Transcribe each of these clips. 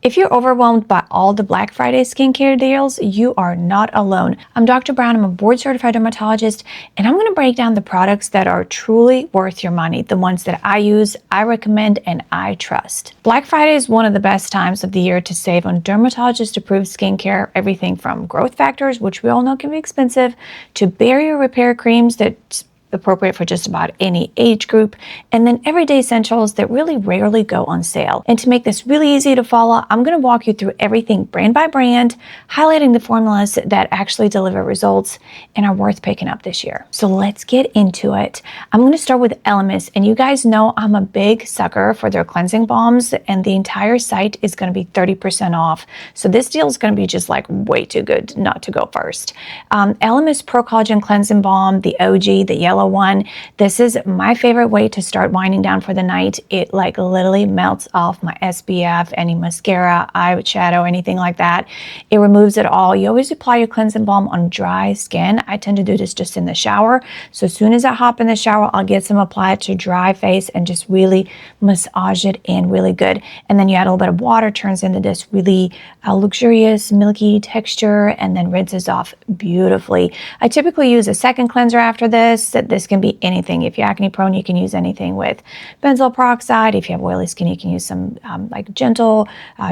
If you're overwhelmed by all the Black Friday skincare deals, you are not alone. I'm Dr. Brown, I'm a board-certified dermatologist, and I'm going to break down the products that are truly worth your money, the ones that I use, I recommend, and I trust. Black Friday is one of the best times of the year to save on dermatologist-approved skincare, everything from growth factors, which we all know can be expensive, to barrier repair creams that's appropriate for just about any age group, and then everyday essentials that really rarely go on sale. And to make this really easy to follow, I'm going to walk you through everything brand by brand, highlighting the formulas that actually deliver results and are worth picking up this year. So let's get into it. I'm going to start with Elemis, and you guys know I'm a big sucker for their cleansing balms, and the entire site is going to be 30% off. So this deal is going to be just like way too good not to go first. Elemis Pro Collagen Cleansing Balm, the OG, the yellow one. This is my favorite way to start winding down for the night. It like literally melts off my SPF, any mascara, eyeshadow, anything like that. It removes it all. You always apply your cleansing balm on dry skin. I tend to do this just in the shower. So as soon as I hop in the shower, I'll get some applied to dry face and just really massage it in really good. And then you add a little bit of water, turns into this really luxurious, milky texture, and then rinses off beautifully. I typically use a second cleanser after this. This can be anything. If you're acne prone, you can use anything with benzoyl peroxide. If you have oily skin, you can use some like gentle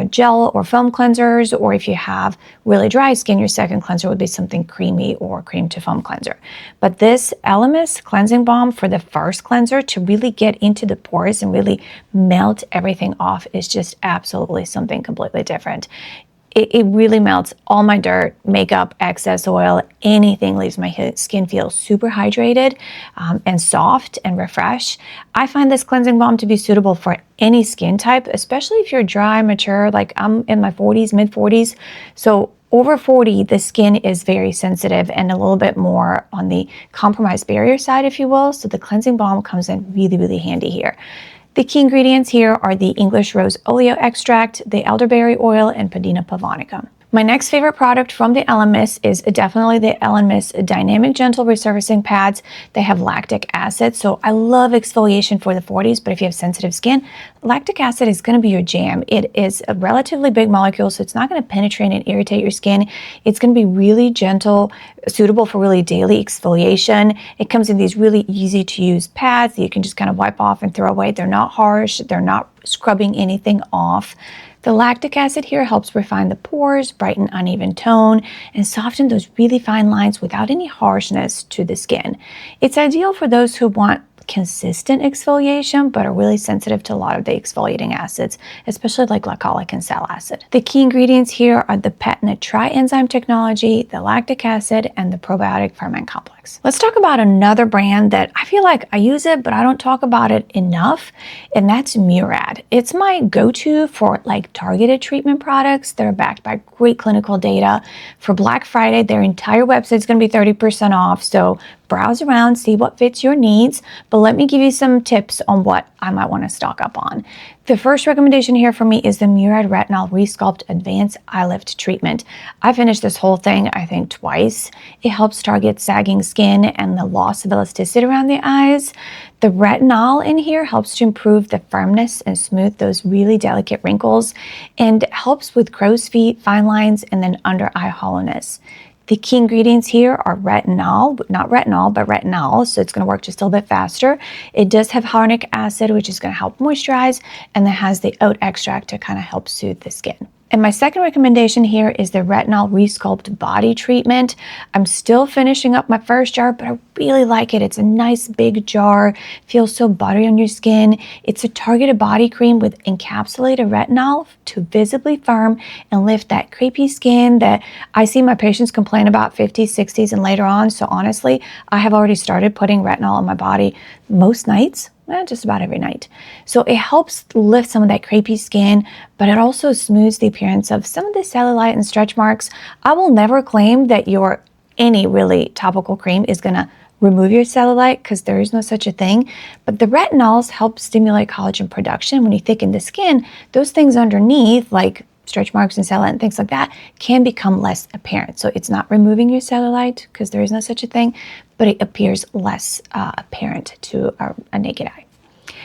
gel or foam cleansers. Or if you have really dry skin, your second cleanser would be something creamy or cream to foam cleanser. But this Elemis cleansing balm for the first cleanser to really get into the pores and really melt everything off is just absolutely something completely different. It really melts all my dirt, makeup, excess oil, anything, leaves my skin feel super hydrated and soft and refreshed. I find this cleansing balm to be suitable for any skin type, especially if you're dry, mature, like I'm in my 40s, mid 40s. So over 40, the skin is very sensitive and a little bit more on the compromised barrier side, if you will. So the cleansing balm comes in really, really handy here. The key ingredients here are the English rose oleo extract, the elderberry oil, and Padina pavonica. My next favorite product from the Elemis is definitely the Elemis Dynamic Gentle Resurfacing Pads. They have lactic acid, so I love exfoliation for the 40s, but if you have sensitive skin, lactic acid is going to be your jam. It is a relatively big molecule, so it's not going to penetrate and irritate your skin. It's going to be really gentle, suitable for really daily exfoliation. It comes in these really easy to use pads that you can just kind of wipe off and throw away. They're not harsh. They're not scrubbing anything off. The lactic acid here helps refine the pores, brighten uneven tone, and soften those really fine lines without any harshness to the skin. It's ideal for those who want consistent exfoliation but are really sensitive to a lot of the exfoliating acids, especially like glycolic and salicylic acid. The key ingredients here are the patented tri-enzyme technology, the lactic acid, and the probiotic ferment complex. Let's talk about another brand that I feel like I use it, but I don't talk about it enough, and that's Murad. It's my go-to for like targeted treatment products that are backed by great clinical data. For Black Friday, their entire website is going to be 30% off, so browse around, see what fits your needs, but let me give you some tips on what I might want to stock up on. The first recommendation here for me is the Murad Retinal Resculpt Advanced Eye Lift Treatment. I finished this whole thing, I think, twice. It helps target sagging skin and the loss of elasticity around the eyes. The retinol in here helps to improve the firmness and smooth those really delicate wrinkles and helps with crow's feet, fine lines, and then under eye hollowness. The key ingredients here are retinol, not retinol, but retinol, so it's going to work just a little bit faster. It does have hyaluronic acid, which is going to help moisturize, and it has the oat extract to kind of help soothe the skin. And my second recommendation here is the Retinal Resculpt Body Treatment. I'm still finishing up my first jar, but I really like it. It's a nice big jar, feels so buttery on your skin. It's a targeted body cream with encapsulated retinol to visibly firm and lift that crepey skin that I see my patients complain about 50s, 60s, and later on. So honestly, I have already started putting retinol on my body most nights. Just about every night. So it helps lift some of that crepey skin, but it also smooths the appearance of some of the cellulite and stretch marks. I will never claim that any really topical cream is going to remove your cellulite because there is no such a thing, but the retinols help stimulate collagen production. When you thicken the skin, those things underneath, like stretch marks and cellulite and things like that, can become less apparent. So it's not removing your cellulite because there is no such a thing, but it appears less apparent to a naked eye.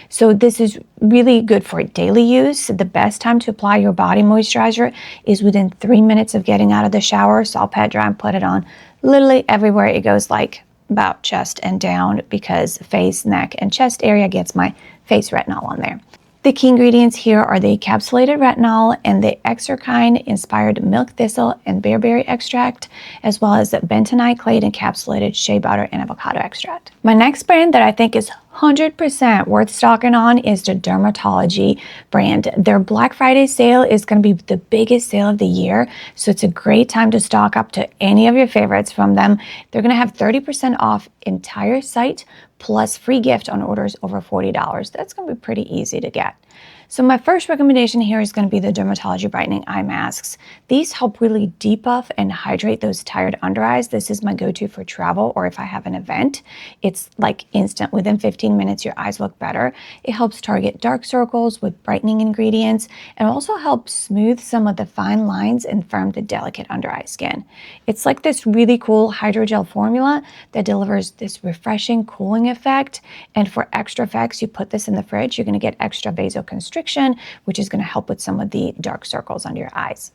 So this is really good for daily use. The best time to apply your body moisturizer is within 3 minutes of getting out of the shower. So I'll pat dry and put it on literally everywhere. It goes like about chest and down, because face, neck, and chest area gets my face retinol on there. The key ingredients here are the encapsulated retinol and the exerkine inspired milk thistle and bearberry extract, as well as the bentonite clade encapsulated shea butter and avocado extract. My next brand that I think is 100% worth stocking on is the Dermatology brand. Their Black Friday sale is going to be the biggest sale of the year, so it's a great time to stock up to any of your favorites from them. They're going to have 30% off entire site plus free gift on orders over $40. That's going to be pretty easy to get. So my first recommendation here is going to be the Dermatology Brightening Eye Masks. These help really depuff and hydrate those tired under eyes. This is my go-to for travel or if I have an event. It's like instant. Within 15 minutes, your eyes look better. It helps target dark circles with brightening ingredients and also helps smooth some of the fine lines and firm the delicate under eye skin. It's like this really cool hydrogel formula that delivers this refreshing cooling effect. And for extra effects, you put this in the fridge, you're going to get extra vasoconstriction, which is going to help with some of the dark circles under your eyes.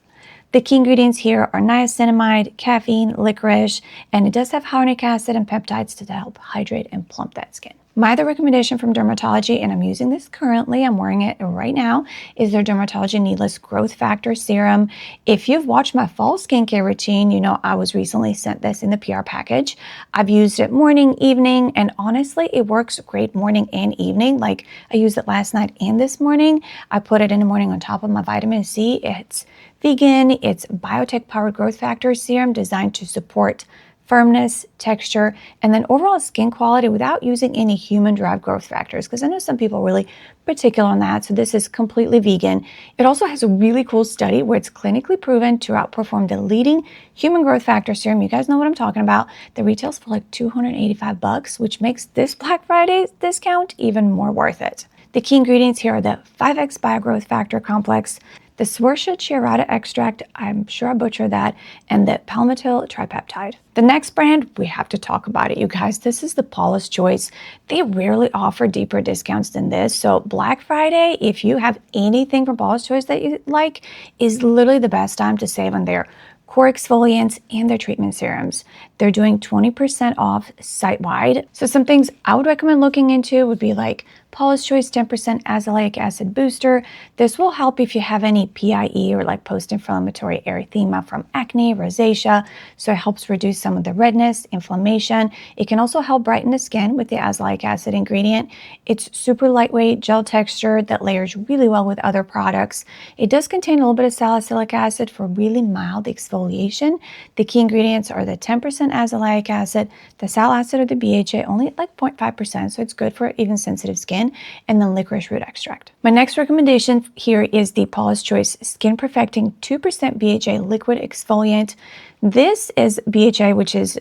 The key ingredients here are niacinamide, caffeine, licorice, and it does have hyaluronic acid and peptides to help hydrate and plump that skin. My other recommendation from Dermatology, and I'm using this currently, I'm wearing it right now, is their Dermatology Needless Growth Factor Serum. If you've watched my fall skincare routine, you know I was recently sent this in the PR package. I've used it morning, evening, and honestly, it works great morning and evening. Like I used it last night and this morning. I put it in the morning on top of my vitamin C. It's vegan, it's biotech powered growth factor serum designed to support firmness, texture, and then overall skin quality without using any human-derived growth factors, because I know some people are really particular on that, so this is completely vegan. It also has a really cool study where it's clinically proven to outperform the leading human growth factor serum. You guys know what I'm talking about. The retails for like $285, which makes this Black Friday discount even more worth it. The key ingredients here are the 5X Biogrowth Factor Complex, the Swertia Chiarata extract, I'm sure I butchered that, and the palmitoyl tripeptide. The next brand, we have to talk about it, you guys. This is the Paula's Choice. They rarely offer deeper discounts than this. So Black Friday, if you have anything from Paula's Choice that you like, is literally the best time to save on their core exfoliants and their treatment serums. They're doing 20% off site-wide. So some things I would recommend looking into would be like Paula's Choice 10% azelaic acid booster. This will help if you have any PIE or like post-inflammatory erythema from acne, rosacea. So it helps reduce some of the redness, inflammation. It can also help brighten the skin with the azelaic acid ingredient. It's super lightweight gel texture that layers really well with other products. It does contain a little bit of salicylic acid for really mild exfoliation. The key ingredients are the 10% azelaic acid, the sal acid or the BHA, only at like 0.5%, so it's good for even sensitive skin, and then licorice root extract. My next recommendation here is the Paula's Choice Skin Perfecting 2% BHA Liquid Exfoliant. This is BHA, which is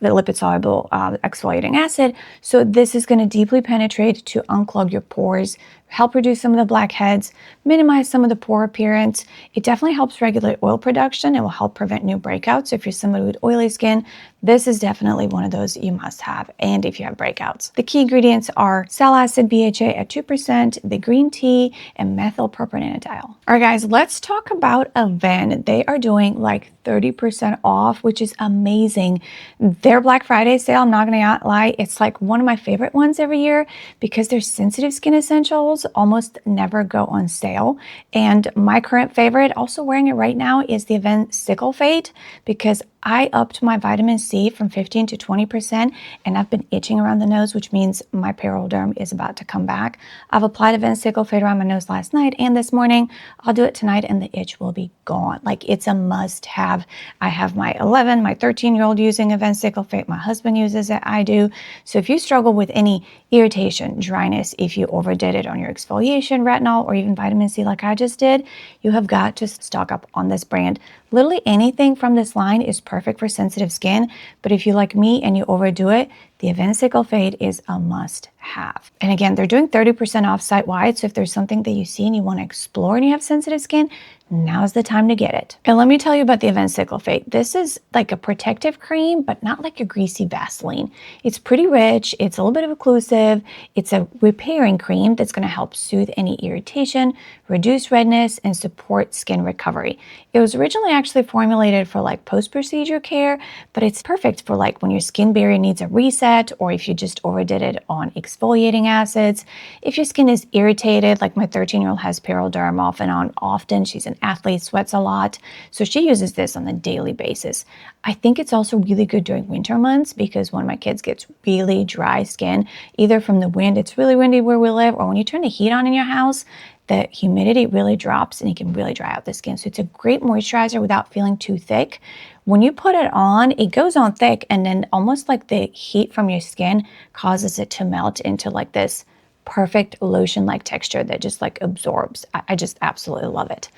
the lipid-soluble exfoliating acid. So this is going to deeply penetrate to unclog your pores, help reduce some of the blackheads, minimize some of the pore appearance. It definitely helps regulate oil production. It will help prevent new breakouts. So if you're somebody with oily skin, this is definitely one of those you must have, and if you have breakouts. The key ingredients are sal acid BHA at 2%, the green tea, and methylpropionadiol. All right, guys, let's talk about Avène. They are doing like 30% off, which is amazing. Their Black Friday sale, I'm not gonna lie, it's like one of my favorite ones every year because their sensitive skin essentials almost never go on sale. And my current favorite, also wearing it right now, is the Avène Sickle Fade, because I upped my vitamin C from 15 to 20%, and I've been itching around the nose, which means my perioderm is about to come back. I've applied Avène Sickle Fade around my nose last night and this morning. I'll do it tonight and the itch will be gone. Like, it's a must have. I have my 13-year-old using Avène Sickle Fade. My husband uses it, I do. So if you struggle with any irritation, dryness, if you overdid it on your exfoliation, retinol, or even vitamin C like I just did, you have got to stock up on this brand. Literally anything from this line is perfect for sensitive skin, but if you like me and you overdo it, the Avène Sickle Fade is a must have. And again, they're doing 30% off site-wide, so if there's something that you see and you want to explore and you have sensitive skin, now's the time to get it. And let me tell you about the Avène Cyclophyte. This is like a protective cream, but not like a greasy Vaseline. It's pretty rich, it's a little bit of occlusive, it's a repairing cream that's going to help soothe any irritation, reduce redness, and support skin recovery. It was originally actually formulated for like post-procedure care, but it's perfect for like when your skin barrier needs a reset, or if you just overdid it on exfoliating acids. If your skin is irritated, like my 13-year-old has periderm off and on often, she's an athlete, sweats a lot, so she uses this on a daily basis. I think it's also really good during winter months because when my kids gets really dry skin, either from the wind, it's really windy where we live, or when you turn the heat on in your house, the humidity really drops and it can really dry out the skin. So it's a great moisturizer without feeling too thick. When you put it on, it goes on thick, and then almost like the heat from your skin causes it to melt into like this perfect lotion-like texture that just like absorbs. I just absolutely love it.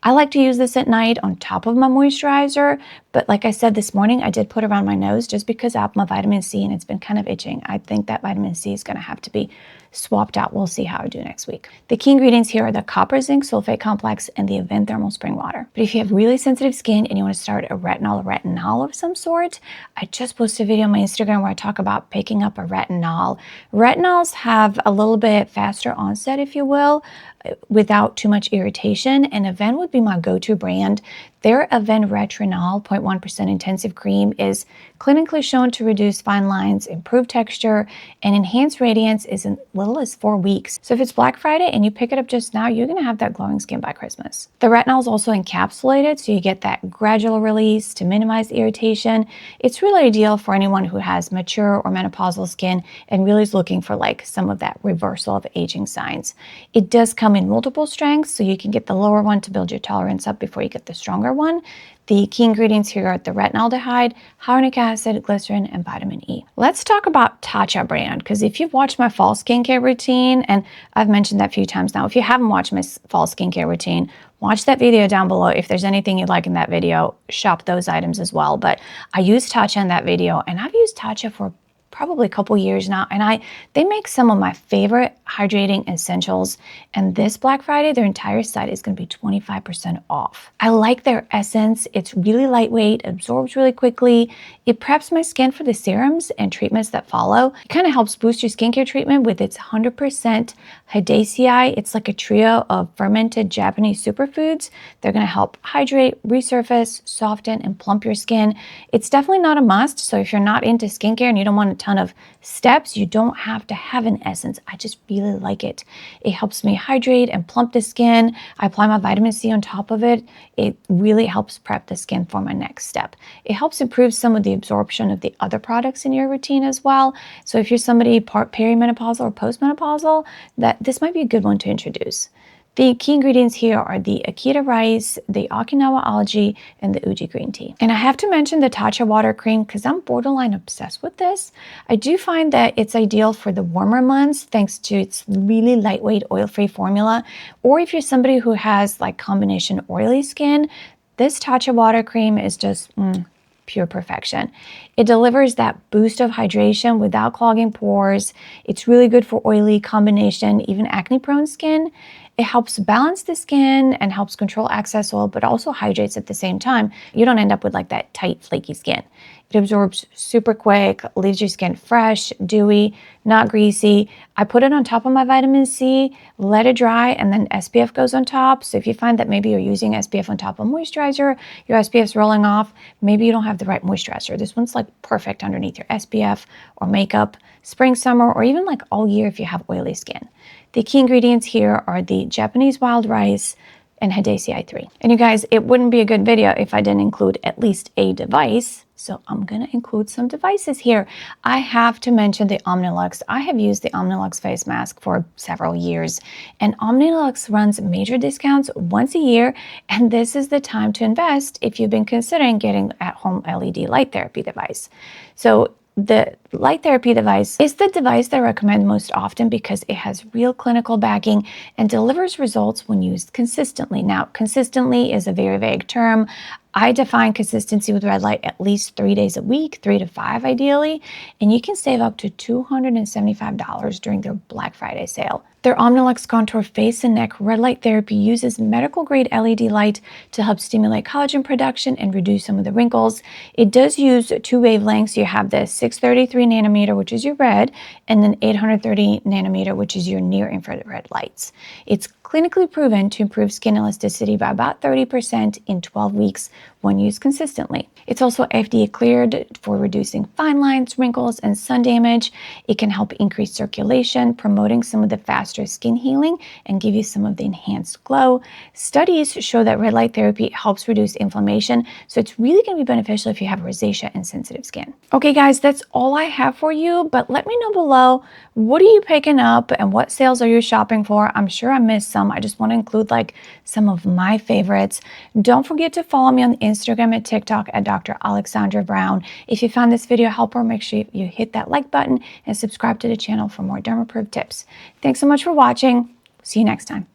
I like to use this at night on top of my moisturizer, but like I said this morning, I did put it around my nose just because I have my vitamin C and it's been kind of itching. I think that vitamin C is going to have to be swapped out. We'll see how I do next week. The key ingredients here are the copper zinc sulfate complex and the Avène thermal spring water. But if you have really sensitive skin and you want to start a retinal of some sort, I just posted a video on my Instagram where I talk about picking up a retinal. Retinols have a little bit faster onset, if you will, without too much irritation, and Avène would be my go-to brand. Their Avène Retinol 0.1% intensive cream is clinically shown to reduce fine lines, improve texture, and enhance radiance as little as 4 weeks. So if it's Black Friday and you pick it up just now, you're gonna have that glowing skin by Christmas. The retinol is also encapsulated, so you get that gradual release to minimize irritation. It's really ideal for anyone who has mature or menopausal skin and really is looking for like some of that reversal of aging signs. It does come in multiple strengths, so you can get the lower one to build your tolerance up before you get the stronger one. The key ingredients here are the retinaldehyde, hyaluronic acid, glycerin, and vitamin E. Let's talk about Tatcha brand, because if you've watched my fall skincare routine, and I've mentioned that a few times now, if you haven't watched my fall skincare routine, watch that video down below. If there's anything you'd like in that video, shop those items as well. But I used Tatcha in that video, and I've used Tatcha for probably a couple years now, and they make some of my favorite hydrating essentials, and this Black Friday their entire site is going to be 25% off. I like their essence. It's really lightweight, absorbs really quickly. It preps my skin for the serums and treatments that follow. It kind of helps boost your skincare treatment with its 100% hydrating. It's like a trio of fermented Japanese superfoods. They're going to help hydrate, resurface, soften, and plump your skin. It's definitely not a must, so if you're not into skincare and you don't want a ton of steps, you don't have to have an essence. I just really like it. It helps me hydrate and plump the skin. I apply my vitamin C on top of it. It really helps prep the skin for my next step. It helps improve some of the absorption of the other products in your routine as well. So if you're somebody perimenopausal or postmenopausal, this might be a good one to introduce. The key ingredients here are the Akita rice, the Okinawa algae, and the Uji green tea. And I have to mention the Tatcha water cream because I'm borderline obsessed with this. I do find that it's ideal for the warmer months thanks to its really lightweight oil-free formula. Or if you're somebody who has like combination oily skin, this Tatcha water cream is just pure perfection. It delivers that boost of hydration without clogging pores. It's really good for oily combination, even acne-prone skin. It helps balance the skin and helps control excess oil, but also hydrates at the same time. You don't end up with like that tight, flaky skin. It absorbs super quick, leaves your skin fresh, dewy, not greasy. I put it on top of my vitamin C, let it dry, and then SPF goes on top. So if you find that maybe you're using SPF on top of moisturizer, your SPF's rolling off, maybe you don't have the right moisturizer. This one's like perfect underneath your SPF or makeup, spring, summer, or even like all year if you have oily skin. The key ingredients here are the Japanese wild rice and hydrating 3. And you guys, it wouldn't be a good video if I didn't include at least a device. So I'm going to include some devices here. I have to mention the Omnilux. I have used the Omnilux face mask for several years, and Omnilux runs major discounts once a year, and this is the time to invest if you've been considering getting at-home LED light therapy device. So the light therapy device is the device that I recommend most often because it has real clinical backing and delivers results when used consistently. Now, consistently is a very vague term. I define consistency with red light at least 3 days a week, 3 to 5 ideally, and you can save up to $275 during their Black Friday sale. Their Omnilux Contour Face and Neck Red Light Therapy uses medical-grade LED light to help stimulate collagen production and reduce some of the wrinkles. It does use 2 wavelengths. You have the 633 nanometer, which is your red, and then 830 nanometer, which is your near-infrared lights. It's clinically proven to improve skin elasticity by about 30% in 12 weeks when used consistently. It's also FDA cleared for reducing fine lines, wrinkles, and sun damage. It can help increase circulation, promoting some of the faster skin healing and give you some of the enhanced glow. Studies show that red light therapy helps reduce inflammation, so it's really going to be beneficial if you have rosacea and sensitive skin. Okay guys, that's all I have for you, but let me know below, what are you picking up and what sales are you shopping for? I'm sure I missed some. I just want to include like some of my favorites. Don't forget to follow me on Instagram and TikTok at Dr. Aleksandra Brown. If you found this video helpful, make sure you hit that like button and subscribe to the channel for more derma-approved tips. Thanks so much for watching. See you next time.